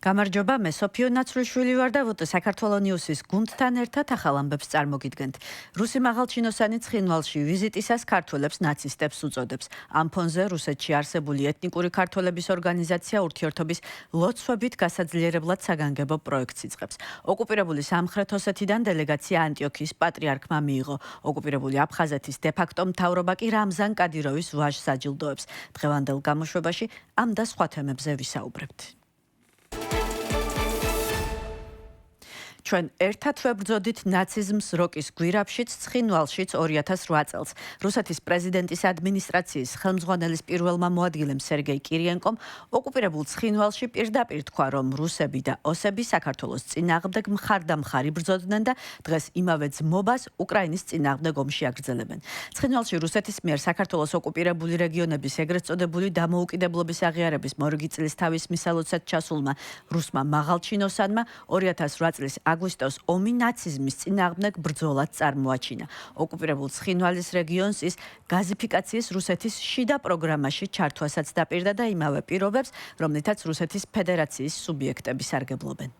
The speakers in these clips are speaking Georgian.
გამარჯობა, მე სოფიო ნაცვლიშვილი ვარ და საქართველოს ნიუსის გუნდთან ერთად ახალ ამბებს წარმოგიდგენთ. რუსი მაღალჩინოსანი ცხინვალში ვიზიტისას ქართველებს ნაცისტებს უწოდებს. ამ ფონზე რუსეთში არსებული ეთნიკური ქართველების ორგანიზაცია ურთიერთობის ლოცვებით გასაძლიერებლად საგანგებო პროექტს იწყებს. ოკუპირებული სამხრეთ ოსეთიდან დელეგაცია ანტიოქიის პატრიარქმა მიიღო. ოკუპირებული აფხაზეთის დე-ფაქტო მთავრობა კი რამზან კადიროვის ვაჟს აჯილდოებს. დღევანდელ გამოშვებაში ამ და სხვა თემებზე ვისაუბრებთ. ჩვენ ერთად ვებრძოდით ნაციზმს როკის გვირაბშიც, ცხინვალშიც 2008 წელს. რუსეთის პრეზიდენტის ადმინისტრაციის ხელმძღვანელის პირველმა მოადგილემ სერგეი კირიენკომ ოკუპირებულ ცხინვალში პირდაპირ თქვა, რომ რუსები და ოსები საქართველოს წინააღმდეგ მხარდამხარი ბრძოდნენ და დღეს იმავე ძმობას უკრაინის წინააღმდეგ ომში აგრძელებენ. ცხინვალში რუსეთის მიერ საქართველოს ოკუპირებული რეგიონების ეგრეთ წოდებული დამოუკიდებლობის აღიარების მორიგი წლის თავის მისალოცად ჩასულმა რუსმა მაღალჩინოსანმა 2008 წლის აგვისტოს ომი ნაციზმის წინააღმდეგ ბრძოლად წარმოაჩინა. ოკუპირებულ ცხინვალის რეგიონს ის გაზიფიკაციის რუსეთის შიდა პროგრამაში ჩართვასაც დაპირდა და იმავე პირობებს, რომლითაც რუსეთის ფედერაციის სუბიექტები სარგებლობენ.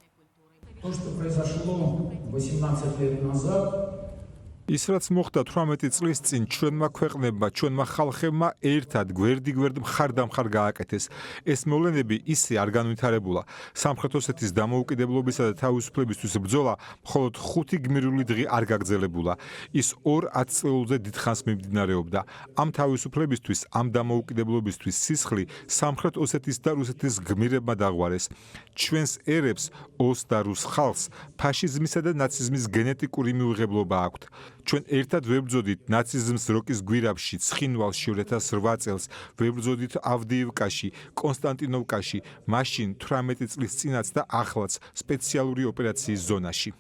ის რაც მოხდა 18 წლის წინ ჩვენმა ქვეყნებმა, ჩვენმა ხალხებმა ერთად გვერდ მხარდამხარ გააკეთეს. ეს მოვლენები ისე არ განვითარებულა. სამხრეთ ოსეთის დამოუკიდებლობისა და თავისუფლებისთვის ბრძოლა მხოლოდ 5 გმირული დღე არ გაგრძელებულა. ის 2 ათწლეულზე დიდხანს მიმდინარეობდა. ამ თავისუფლებისთვის, ამ დამოუკიდებლობისთვის სისხლი სამხრეთ ოსეთის და რუსეთის გმირებმა დაღვარეს. ჩვენს ერებს, ოს და რუს ხალხს ფაშიზმისა და ნაციზმის გენეტიკური მიუღებლობა აქვთ. ჩვენ ერთად ვებრძოდით ნაციზმს როკის გვირაბში, ცხინვალში 2008 წელს, ვებრძოდით ავდიივკაში, კონსტანტინოვკაში, მაშინ 18 წლის წინაც და ახლაც სპეციალური ოპერაციის ზონაში.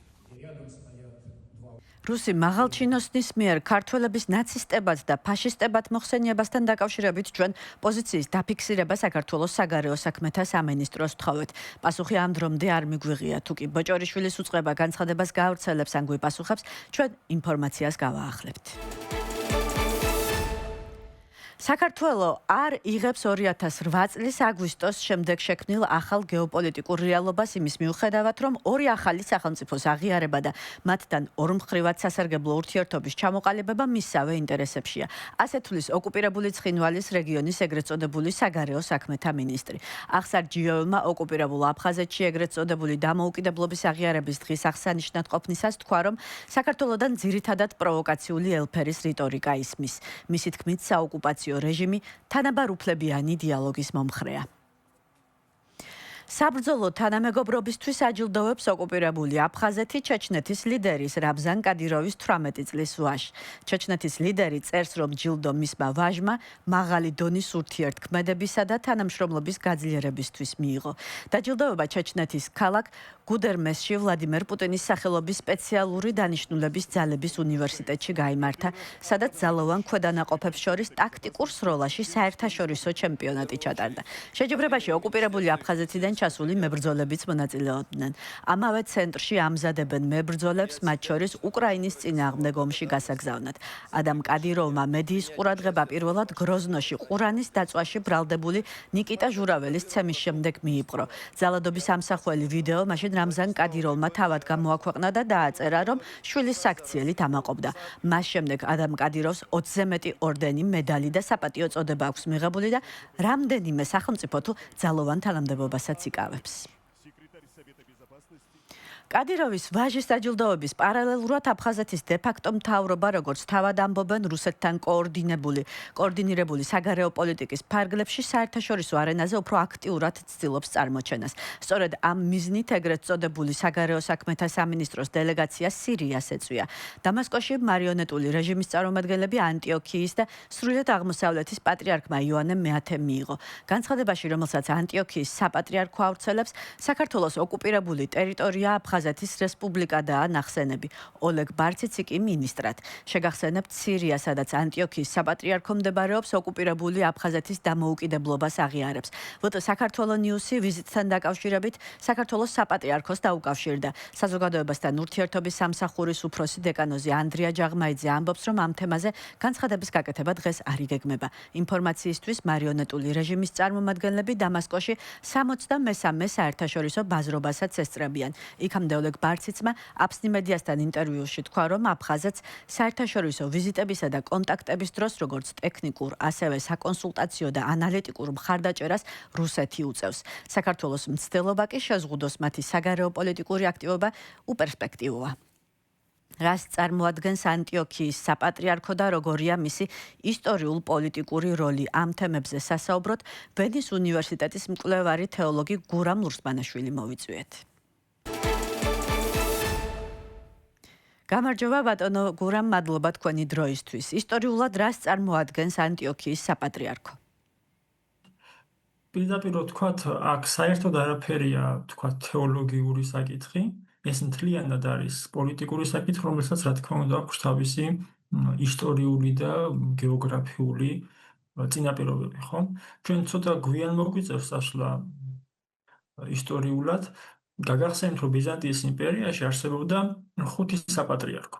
რუსი მაღალჩინოსნის მიერ ქართველების ნაცისტებად და ფაშისტებად მოხსენიებასთან დაკავშირებით ჩვენ პოზიციის დაფიქსირება საქართველოს საგარეო საქმეთა სამინისტროს ვთხოვეთ. პასუხი ამ დრომდე არ მიგვიღია. თუ კი ბოჭორიშვილის უწყება განცხადებას გაავრცელებს ან გვიპასუხებს, ჩვენ ინფორმაციას გავაახლებთ. საქართველო არ იღებს 2008 წლის აგვისტოს შემდეგ შექმნილ ახალ გეოპოლიტიკურ რეალობას იმის მიუხედავად, რომ ორი ახალი სახელმწიფოს აღიარება და მათთან ორმხრივად სასარგებლო ურთიერთობის ჩამოყალიბება მისსავე ინტერესებშია. ასე თვლის ოკუპირებული ცხინვალის რეგიონის ეგრეთ წოდებული საგარეო საქმეთა მინისტრი. ახსარ ჯიოვმა ოკუპირებულ აფხაზეთში ეგრეთ წოდებული დამოუკიდებლობის აღიარების დღის აღსანიშნად ყოფნისას თქვა, რომ საქართველოდან ძირითადად პროვოკაციული ელფერის რიტორიკა ისმის. მისი თქმით, საოკუპაციო რეჟიმი თანაბარუფლებიანი დიალოგის მომხრეა. საბრძოლო თანამეგობრობისთვის აჯილდოებს ოკუპირებული აფხაზეთი ჩეჩნეთის ლიდერის რამზან კადიროვის 18 წლის ვაჟს. ჩეჩნეთის ლიდერი წერს, რომ ჯილდო მისმა ვაჟმა მაღალი დონის ურთიერთქმედებისა და თანამშრომლობის გაძლიერებისთვის მიიღო. დაჯილდოება ჩეჩნეთის ქალაქ გუდერმესში ვლადიმერ პუტინის სახელობის სპეციალური დანიშნულების ძალების უნივერსიტეტში გაიმართა, სადაც ძალოვან ქვედანაყოფებს შორის ტაქტიკურ სროლაში საერთაშორისო ჩემპიონატი ჩატარდა. შეჯიბრებაში ოკუპირებული აფხაზეთიდან ჩასული მებრძოლებიც მონაწილეობდნენ. ამავე ცენტრში ამზადებენ მებრძოლებს, მათ შორის უკრაინის წინააღმდეგ ომში გასაგზავნად. ადამ კადიროვმა მედიის ყურადღება პირველად გროზნოში ყურანის დაწვაში ბრალდებული ნიკიტა ჟურაველის ცემის შემდეგ მიიპყრო. ძალადობის ამსახველი ვიდეო მაშინ რამზან კადიროვმა თავად გამოაქვეყნა და დააწერა, რომ შვილის საქციელით ამაყობდა. მას შემდეგ ადამ კადიროვს 20-ზე მეტი ორდენი, медали და საპატიო წოდება აქვს მიღებული და რამდენიმე სახელმწიფო თუ ძალოვან თანამდებობასაც იკავებს. კადიროვის ვაჟის დაჯილდოების პარალელურად აფხაზეთის დე-ფაქტო მთავრობა, როგორც თავად ამბობენ, რუსეთთან კოორდინირებული საგარეო პოლიტიკის ფარგლებში საერთაშორისო არენაზე უფრო აქტიურად ცდილობს წარმოჩენას. სწორედ ამ მიზნით ეგრეთ წოდებული საგარეო საქმეთა სამინისტროს დელეგაცია სირიას ეწვია. დამასკოში მარიონეტული რეჟიმის წარმომადგენლები ანტიოქიის და სრულიად აღმოსავლეთის პატრიარქმა იოანე მე-10 მიიღო. განცხადებაში, რომელსაც ანტიოქიის საპატრიარქო ავრცელებს, საქართველოს ოკუპირებული ტერიტორია აფხაზეთის რესპუბლიკადაა ნახსენები. ოლეგ ბარციცი კი მინისტრად. შეგახსენებთ, სირია, სადაც ანტიოქიის საპატრიარქო მდებარეობს, ოკუპირებული აფხაზეთის დამოუკიდებლობას აღიარებს. საქართველოს ნიუსი ვიზიტთან დაკავშირებით საქართველოს საპატრიარქოს დაუკავშირდა. საზოგადოებასთან ურთიერთობის სამსახურის უფროსი დეკანოზი ანდრია ჯაღმაიძე ამბობს, რომ ამ თემაზე განცხადების გაკეთება დღეს არ იგეგმება. ინფორმაციისთვის მარიონეტული რეჟიმის წარმომადგენლები დამასკოში 63-მე საერთაშორისო ბაზრობასაც ესწრებიან. იქამდე ოლეგ ბარციცმა აფსნი მედიასთან ინტერვიუში თქვა, რომ აფხაზეთს საერთაშორისო ვიზიტებისა და კონტაქტების დროს როგორც ტექნიკურ, ასევე საკონსულტაციო და ანალიტიკურ მხარდაჭერას რუსეთი უწევს. საქართველოს მცდელობა კი შეზღუდოს მათი საგარეო პოლიტიკური აქტივობა უპერსპექტივოა. რას წარმოადგენს ანტიოქიის საპატრიარქო და როგორია მისი ისტორიულ-პოლიტიკური როლი? ამ თემებზე სასაუბროთ ვენის უნივერსიტეტის მკვლევარი თეოლოგი გურამ ლურსმანაშვილი მოვიწვიეთ. გამარჯობა ბატონო გურამ, მადლობა თქვენი დროისთვის. ისტორიულად რას წარმოადგენს ანტიოქიის საპატრიარქო? პირდაპირ ვთქვათ, აქ საერთოდ არაფერია, ვთქვათ, თეოლოგიური საკითხი. ეს მთლიანად არის პოლიტიკური საკითხი, რომელსაც რა თქმა უნდა აქვს თავისი ისტორიული და გეოგრაფიული წინაპირობები, ხო? ჩვენ ცოტა გვიან მოგვიწევს ასვლა ისტორიულად. გაგახსენებთ, რომ ბიზანტიის იმპერიაში არსებობდა 5 საპატრიარქო.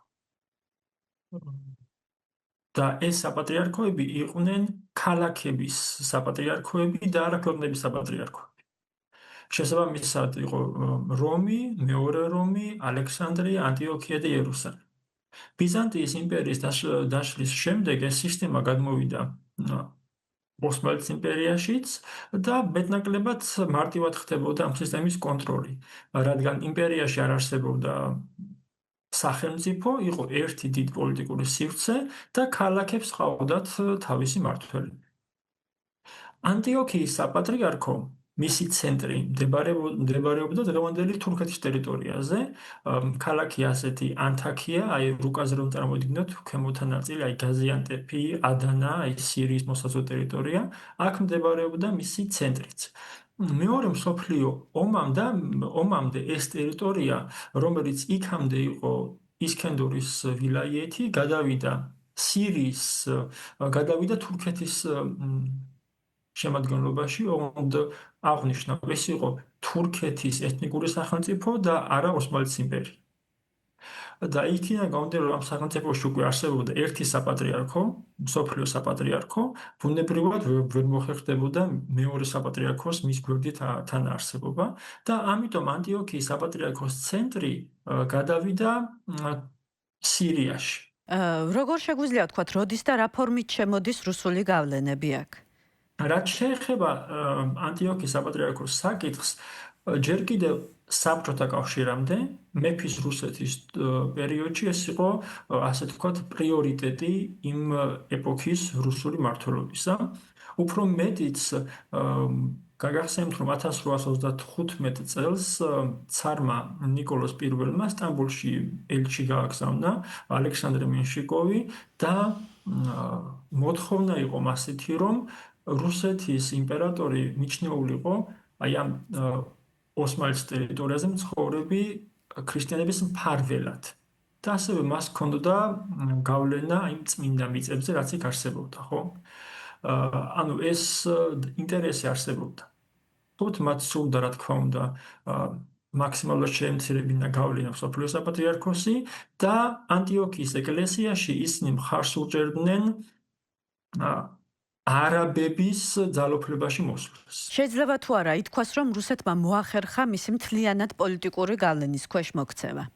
და ეს საპატრიარქოები იყვნენ ქალაქების საპატრიარქოები და არა ქვეყნების საპატრიარქოები. შესაბამისად იყო რომი, მეორე რომი, ალექსანდრია, ანტიოქია და იერუსალიმი. ბიზანტიის იმპერიის დაშლის შემდეგ ეს სისტემა გადმოვიდა ოსმალეთის იმპერიაშიც და მეტნაკლებად მარტივად ხდებოდა ამ სისტემის კონტროლი, რადგან იმპერიაში არ არსებობდა სახელმწიფო, იყო ერთი დიდი პოლიტიკური სივრცე და ქალაქებს ჰყავდათ თავისი მმართველები. ანტიოქიის საპატრიარქო მისი ცენტრი მდებარეობდა დღევანდელი თურქეთის ტერიტორიაზე. ქალაქი ასეთი ანთაქია, აი რუკაზე რომ წარმოვიდგინოთ, ქვემოთა ნაწილი, აი გაზიანტეპი, ადანა, აი სირიის მოსაზღვრე ტერიტორია, აქ მდებარეობდა მისი ცენტრიც. მეორე მსოფლიო ომამდე ეს ტერიტორია, რომელიც იქამდე იყო ისქენდურის ვილაიეთი, გადავიდა თურქეთის შემადგენლობაში, ond აღნიშნავ, ეს იყო თურქეთის ეთნიკური სახელმწიფო და არა ოსმალეთის იმპერია. და იქიდან გამომდინარე, რომ ამ სახელმწიფოში უკვე არსებობდა ერთი საპატრიარქო, მსოფლიო საპატრიარქო, ბუნებრივად ვერ მოხერხდებოდა მეორე საპატრიარქოს მის გვერდით თანაარსებობა და ამიტომ ანტიოქიის საპატრიარქოს ცენტრი გადავიდა სირიაში. როგორ შეგვიძლია ვთქვათ, როდის და რა ფორმით შემოდის რუსული გავლენები აქ? რაც შეეხება ანტიოქიის საპატრიარქოს საკითხს, ჯერ კიდევ საბჭოთა კავშირამდე, მეფის რუსეთის პერიოდში ეს იყო, ასე ვთქვათ, პრიორიტეტი იმ ეპოქის რუსული მმართველობისა. უფრო მეტიც, გაგახსენებთ, რომ 1835 წელს ცარმა ნიკოლოზ I-მა სტამბოლში ელჩი გააგზავნა ალექსანდრე მენშიკოვი და მოთხოვნა იყო მასეთი, რომ რუსეთის იმპერატორი მიჩნეულიყო აი ამ ოსმალეთის ტერიტორიაზე მცხოვრები ქრისტიანების მფარველად. და ასევე მას ჰქონდა გავლენა იმ წმინდა მიწებზე, რაც იქ არსებობდა, ხო? ანუ ეს ინტერესი არსებობდა. თუმცა მათ სურდა, რა თქმა უნდა, მაქსიმალურად შეემცირებინა გავლენა მსოფლიო საპატრიარქოსი და ანტიოქიის ეკლესიაში ისინი მხარს უჭერდნენ არაბების ძალოფლებაში მოსვლას. შეიძლება თუ არა ითქვას, რომ რუსეთმა მოახერხა მისი მთლიანად პოლიტიკური გავლენის ქვეშ მოქცევა?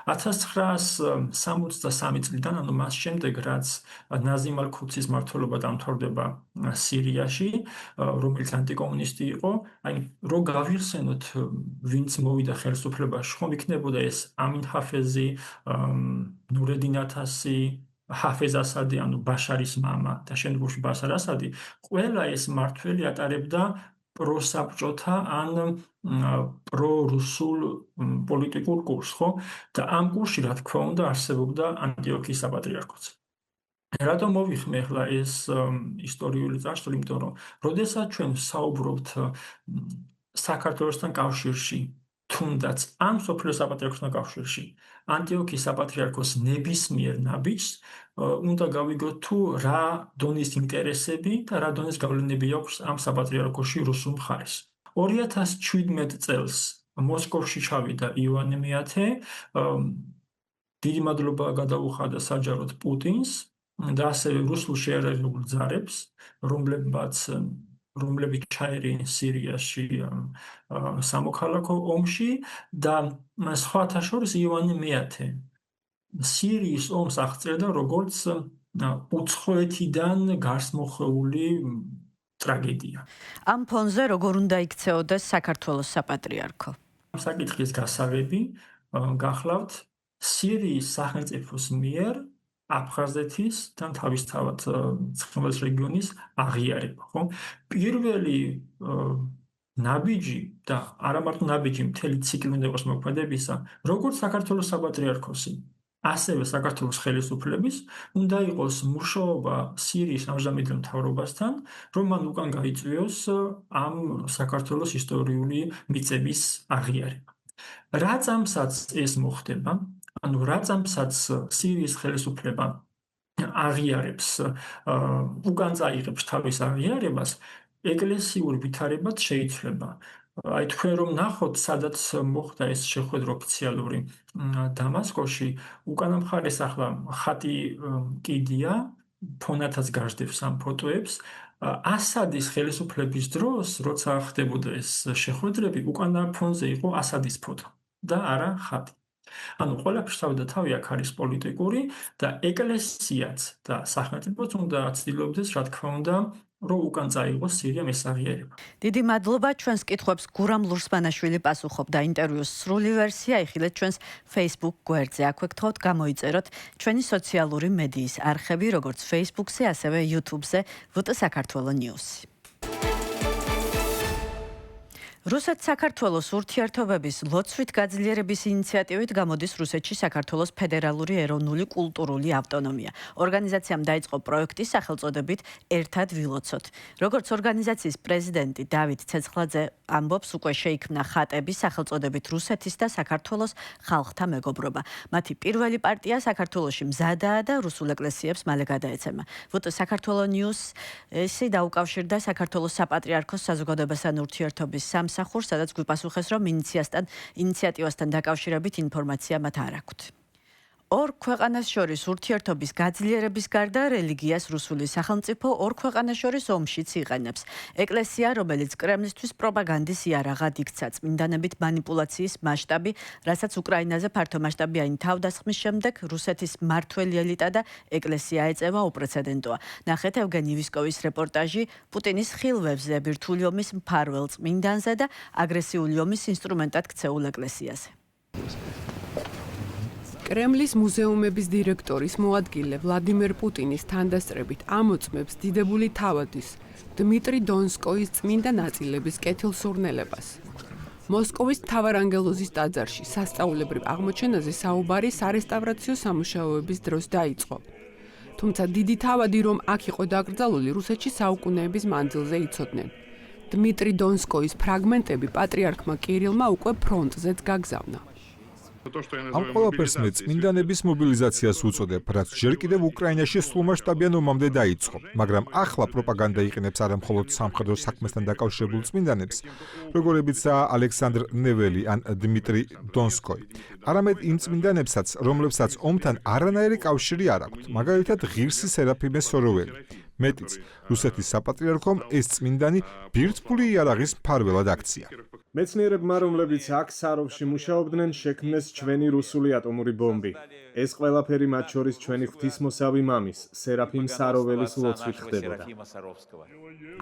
1963 წლიდან, ანუ მას შემდეგ, რაც ნაზიმ ალ-ქუთსის მმართველობა დამთავრდება სირიაში, რომელიც ანტიკომუნისტი იყო, აი რო გავიხსენოთ, ვინც მოვიდა ხელისუფლებაში, ხომ იქნებოდა ეს ამინ ჰაფეზი, ნურედინ ათასი, ჰაფეზ ასადი, ანუ ბაშარის მამა და შემდგომში ბაშარ ასადი, ყველა ეს მმართველი ატარებდა პროსაბჭოთა ან პრორუსულ პოლიტიკურ კურსს, ხო? და ამ კურსში, რა თქმა უნდა, არსებობდა ანტიოქიის საპატრიარქოც. რატომ მოვიხმე ახლა ეს ისტორიული წარსული, იმიტომ რომ როდესაც ჩვენ საუბრობთ საქართველოსთან კავშირში თუნდაც ამ სოფლიო საპატრიარქოსთან კავშირში ანტიოქიის საპატრიარქოს ნებისმიერ ნაბიჯს უნდა გავიგოთ თუ რა დონის ინტერესები და რა დონის გავლენები აქვს ამ საპატრიარქოში რუსულ მხარეს. 2017 წელს მოსკოვში ჩავიდა იოანე მეათე, დიდი მადლობა გადაუხადა საჯაროდ პუტინს და ასევე რუსულ შეიარაღებულ ძალებს, რომლებიც ჩაერიან სირიაში სამოქალაქო ომში და სხვათა შორის იოანე მეათე სირიის ომს აღწერდა როგორც უცხოეთიდან გარსმოხვეული ტრაგედია. ამ ფონზე როგორ უნდა იქცეოდეს საქართველოს საპატრიარქო? ამ საკითხის გასაღები გახლავთ სირიის სახელმწიფოს მიერ აფხაზეთის და თავისთავად ცხინვალის რეგიონის აღიარება, ხო? პირველი ნაბიჯი და არა მარტო ნაბიჯი, მთელი ციკლი უნდა იყოს მოქმედებისა, როგორც საქართველოს საპატრიარქოსი, ასევე საქართველოს ხელისუფლების უნდა იყოს მუშაობა სირიის ამჟამინდელ მთავრობასთან, რომ მან უკან გაიწვიოს ამ საქართველოს ისტორიული მიწების აღიარება. რა წამსაც ეს მოხდება, ანუ რა წამსაც სირიის ხელისუფლება აღიარებს, უკან წაიღებს თავის აღიარებას, ეკლესიურ ვითარებად შეიცვლება. აი თქვენ რომ ნახოთ, სადაც მოხდა ეს შეხვედრა ოფიციალური დამასკოში, უკანა მხარეს ახლა ხატი კიდია, ფონათაც გაჟდებს ამ ფოტოებს. ასადის ხელისუფლების დროს, როცა ხდებოდა ეს შეხვედრები, უკანა ფონზე იყო ასადის ფოტო და არა ხატი. ანუ ყველაფერს თავი და თავი აქ არის პოლიტიკური და ეკლესიაც და სახელმწიფოც უნდა ცდილობდეს, რა თქმა უნდა, რომ უკან წაიღოს სირიამ ეს აღიარება. დიდი მადლობა. ჩვენს კითხვებს გურამ ლურსმანაშვილი პასუხობდა. ინტერვიუს სრული ვერსია იხილეთ ჩვენს Facebook გვერდზე. აქვე გთხოვთ გამოიწეროთ ჩვენი სოციალური მედიის არხები, როგორც Facebook-ზე, ასევე YouTube-ზე VT საქართველოს News. რუსეთ-საქართველოს ურთიერთობების ლოცვით გაძლიერების ინიციატივით გამოდის რუსეთში საქართველოს ფედერალური ეროვნული კულტურული ავტონომია. ორგანიზაციამ დაიწყო პროექტი სახელწოდებით ერთად ვილოცოთ. როგორც ორგანიზაციის პრეზიდენტი დავით ცეცხლაძე ამბობს, უკვე შეიქმნა ხატები სახელწოდებით რუსეთის და საქართველოს ხალხთა მეგობრობა. მათი პირველი პარტია საქართველოში მზადაა და რუსულ ეკლესიებს მალე გადაეცემა. VT საქართველოს News ესი დაუკავშირდა საქართველოს საპატრიარქოს საზოგადოებასთან ურთიერთობის სამსახურს, სადაც გვიპასუხეს, რომ ინიციატივასთან დაკავშირებით ინფორმაცია მათ არ აქვთ. ორ ქვეყანას შორის ურთიერთობის გაძლიერების გარდა რელიგიას რუსული სახელმწიფო ორ ქვეყანას შორის ომშიც იყენებს. ეკლესია, რომელიც კრემლისთვის პროპაგანდის იარაღად იქცა, წმინდანებით მანიპულაციის მასშტაბი, რასაც უკრაინაზე ფართომასშტაბიანი თავდასხმის შემდეგ რუსეთის მმართველი ელიტა და ეკლესია ეწევა უპრეცედენტოა. ნახეთ ევგენი ვისკოვის რეპორტაჟი პუტინის ხილვებზე ბირთვული ომის მფარველ წმინდანზე და აგრესიული ომის ინსტრუმენტად ქცეულ ეკლესიაზე. კრემლის მუზეუმების დირექტორის მოადგილე ვლადიმერ პუტინის თანდასწრებით ამოწმებს დიდებული თავადის დმიტრი დონსკოის წმინდა ნაწილების კეთილსურნელებას. მოსკოვის მთავარანგელოზის ტაძარში სასწაულებრივ აღმოჩენაზე საუბარი სარესტავრაციო სამუშაოების დროს დაიწყო. თუმცა დიდი თავადი, რომ აქ იყო დაკრძალული, რუსეთში საუკუნეების მანძილზე იცოდნენ. დმიტრი დონსკოის ფრაგმენტები პატრიარქმა კირილმა უკვე ფრონტზეც გაგზავნა. ამ ყველაფერს მე წმინდანების მობილიზაციას უწოდებ, რაც ჯერ კიდევ უკრაინაში სრულმასშტაბიან ომამდე დაიწყო, მაგრამ ახლა პროპაგანდა იყენებს არა მხოლოდ სამხედრო საქმესთან დაკავშირებულ წმინდანებს, როგორებიცაა ალექსანდრ ნეველი ან დმიტრი დონსკოი, არამედ იმ წმინდანებსაც, რომლებსაც ომთან არანაირი კავშირი არ აქვთ, მაგალითად ღირსი სერაფიმე სოროველი. მეტიც, რუსეთის საპატრიარქომ ეს წმინდანი ბირთვული იარაღის მფარველად აქცია. მეცნიერებმა, რომლებიც აქ საროვში მუშაობდნენ, შექმნეს ჩვენი რუსული ატომური ბომბი. ეს ყველაფერი მათ შორის ჩვენი ღვთისმოსავი მამის, სერაფიმ საროველის ლოცვით ხდებოდა.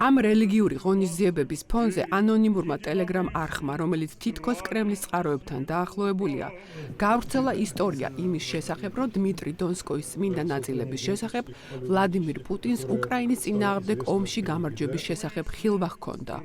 ამ რელიგიური ღონისძიებების ფონზე ანონიმურმა ტელეგრამ არხმა, რომელიც თითქოს კრემლის წყაროებთან დაახლოებულია, გავრცელა ისტორია იმის შესახებ, რომ დმიტრი დონსკოის წმინდა ნაწილების შესახებ ვლადიმირ პუტინს უკრაინის წინააღმდეგ ომში გამარჯვების შესახებ ხილვა ჰქონდა.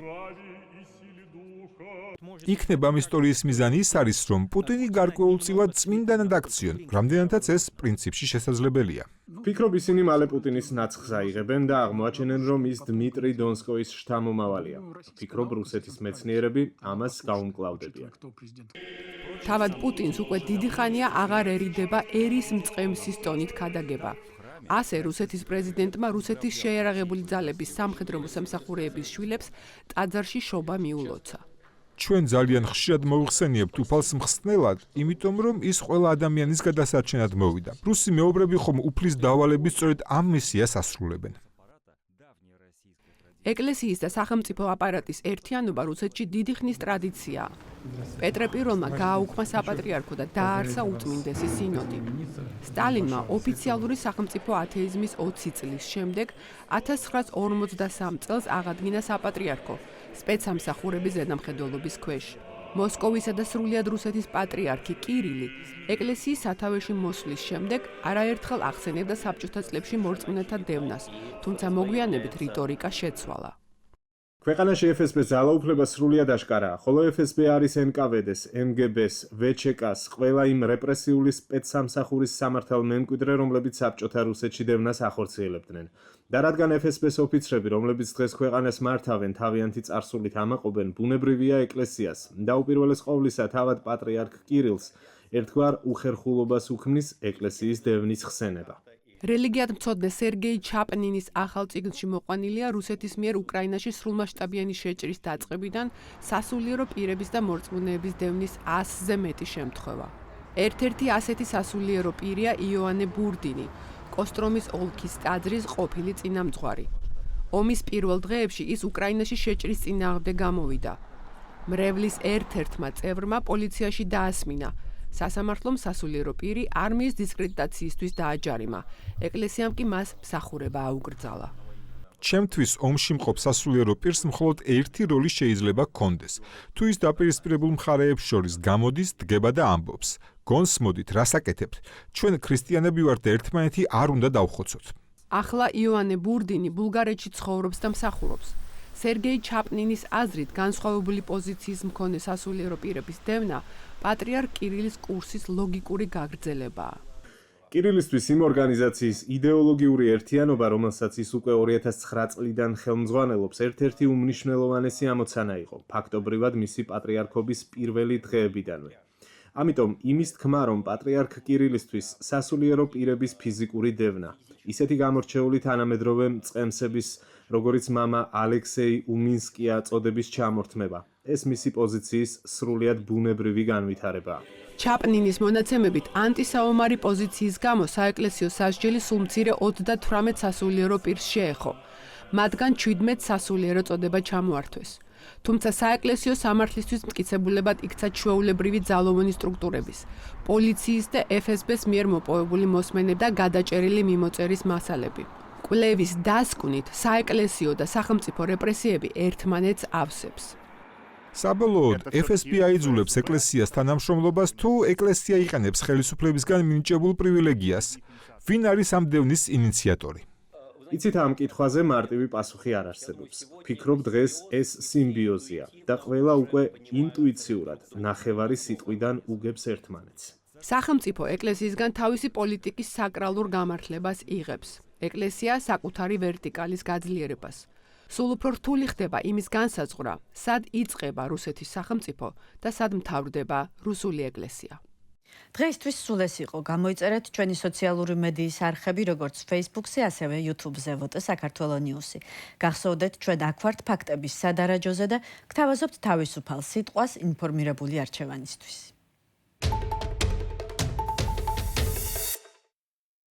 იქნება ამ ისტორიის მიზანი ის არის, რომ პუტინი გარკვეულწილად წმინდანად აქციონ, რამდენადაც ეს პრინციპში შესაძლებელია. ფიქრობ ისინი მალე პუტინის ნაცხს აიღებენ და აღმოაჩენენ, რომ ის დმიტრი დონსკოის შთამომავალია. ფიქრობ რუსეთის მეცნიერები ამას გაუმკლავდებიან. თავად პუტინს უკვე დიდი ხანია აღარერიდება ერის მწყემსის ტონით ქადაგება. ასე რუსეთის პრეზიდენტმა რუსეთის შეიარაღებული ძალების სამხედრო მოსამსახურეების შვილებს ტაძარში შობა მიულოცა. ჩვენ ძალიან ხშირად მოიხსენიებთ უფალს მხსნელად, იმიტომ რომ ის ყველა ადამიანის გადასარჩენად მოვიდა. რუსი მეობრები ხომ უფლის დავალების სწორედ ამ მისიას ასრულებენ. ეკლესიის და სახელმწიფო აპარატის ერთიანობა რუსეთში დიდი ხნის ტრადიციაა. პეტრე პირველმა გააუქმა საპატრიარქო და დააარსა უწმინდესი სინოდი. სტალინმა ოფიციალური სახელმწიფო ათეიზმის 20 წლის შემდეგ 1953 წელს აღადგინა საპატრიარქო სპეცსამსახურების ზედამხედველობის ქვეშ. მოსკოვისა და სრულიად რუსეთის პატრიარქი კირილი ეკლესიის სათავეში მოსვლის შემდეგ არაერთხელ ახსენებდა საბჭოთა წლებში მორწმუნეთა დევნას, თუმცა მოგვიანებით რიტორიკა შეცვალა. ქვეყანაში FSB-ს ძალაუფლება სრულიად აშკარაა, ხოლო FSB არის NKVD-ს, MGB-ს, VCK-ს, ყველა იმ რეპრესიული სპეცსამსახურის სამართალ მემკვიდრე, რომლებიც საბჭოთა რუსეთში დევნას ახორციელებდნენ. და რადგან FSB-ს ოფიცრები, რომლებიც დღეს ქვეყანას მართავენ, თავიანთი წარსულით ამაყობენ, ბუნებრივია ეკლესიას და უპირველეს ყოვლისა თავად პატრიარქ კირილს ერთგვარ უხერხულობას უქმნის ეკლესიის დევნის ხსენება. რელიგიად მცოდნე სერგეი ჩაპნინის ახალ წიგნში მოყვანილია რუსეთის მიერ უკრაინაში სრულმასშტაბიანი შეჭრის დაწყებიდან სასულიერო პირების და მორწმუნეების დევნის 100-ზე მეტი შემთხვევა. ერთ-ერთი ასეთი სასულიერო პირია იოანე ბურდინი, კოსტრომის ოლქის ტაძრის ყოფილი წინამძღვარი. ომის პირველ დღეებში ის უკრაინაში შეჭრის წინააღმდეგ გამოვიდა. მრევლის ერთ-ერთმა წევრმა პოლიციაში დაასმინა. სასამართლომ სასულიერო პირი არმიის დისკრედიტაციისთვის დააჯარიმა. ეკლესიამ კი მას მსახურება აუკრძალა. ჩემთვის ომში მყოფ სასულიერო პირს მხოლოდ ერთი როლი შეიძლება ჰქონდეს. თუ ის დაპირისპირებულ მხარეებს შორის გამოდის, დგება და ამბობს: გონს მოდით, რას აკეთებთ? ჩვენ ქრისტიანები ვართ და ერთმანეთი არ უნდა დავხოცოთ. ახლა იოანე ბურდინი ბულგარეთში ცხოვრობს და მსახურობს. სერგეი ჩაპნინის აზრით განსხვავებული პოზიციის მქონე სასულიერო პირების დევნა პატრიარქ კირილის კურსის ლოგიკური გაგრძელებაა. კირილისთვის იმ ორგანიზაციის იდეოლოგიური ერთიანობა, რომელსაც ის უკვე 2009 წლიდან ხელმძღვანელობს, ერთ-ერთი უმნიშვნელოვანესი ამოცანა იყო, ფაქტობრივად მისი პატრიარქობის პირველი დღეებიდანვე. ამიტომ იმის თქმა, რომ პატრიარქ კირილისთვის სასულიერო პირების ფიზიკური დევნა, ისეთი გამორჩეული თანამედროვე მწყემსების, როგორიც მამა ალექსეი უმინსკია წოდების ჩამორთმევა, ეს მისი პოზიციის სრულიად ბუნებრივი განვითარებაა. ჩაპნინის მონაცემებით ანტისაომარი პოზიციის გამო საეკლესიო სასჯელი სულ მცირე 38 სასულიერო პირს შეეხო. მათგან 17 სასულიერო წოდება ჩამოართვეს. თუმცა საეკლესიო სამართლისთვის მტკიცებულებად იქცა ჩვეულებრივი ძალოვანი სტრუქტურების, პოლიციის და FSB-ს მიერ მოპოვებული მოსმენები და გადაჭერილი მიმოწერის მასალები. კვლევის დასკვნით საეკლესიო და სახელმწიფო რეპრესიები ერთმანეთს ავსებს. საბოლოოდ, FSB აიძულებს ეკლესიას თანამშრომლობას, თუ ეკლესია იყენებს ხელისუფლებისგან მინიჭებულ პრივილეგიას. ვინ არის ამ დევნის ინიციატორი? იცით, ამ კითხვაზე მარტივი პასუხი არ არსებობს. ფიქრობ, დღეს ეს სიმბიოზია და ყველა უკვე ინტუიციურად ნახევარი სიტყვიდან უგებს ერთმანეთს. სახელმწიფო ეკლესიისგან თავისი პოლიტიკის საკრალურ გამართლებას იღებს. ეკლესია საკუთარი ვერტიკალის გაძლიერებას. სულ უფრო რთული ხდება იმის განსაზღვრა, სად იწყება რუსეთის სახელმწიფო და სად მთავრდება რუსული ეკლესია. დღეისთვის სულ ეს იყო. გამოიწერეთ ჩვენი სოციალური მედიის არხები, როგორც Facebook-ზე, ასევე YouTube-ზე, ვოტე საქართველოს ნიუსი. გახსოვდეთ, ჩვენ აქ ვართ ფაქტების სადარაჯოზე და გთავაზობთ თავისუფალ სიტყვას ინფორმირებული არჩევანისთვის.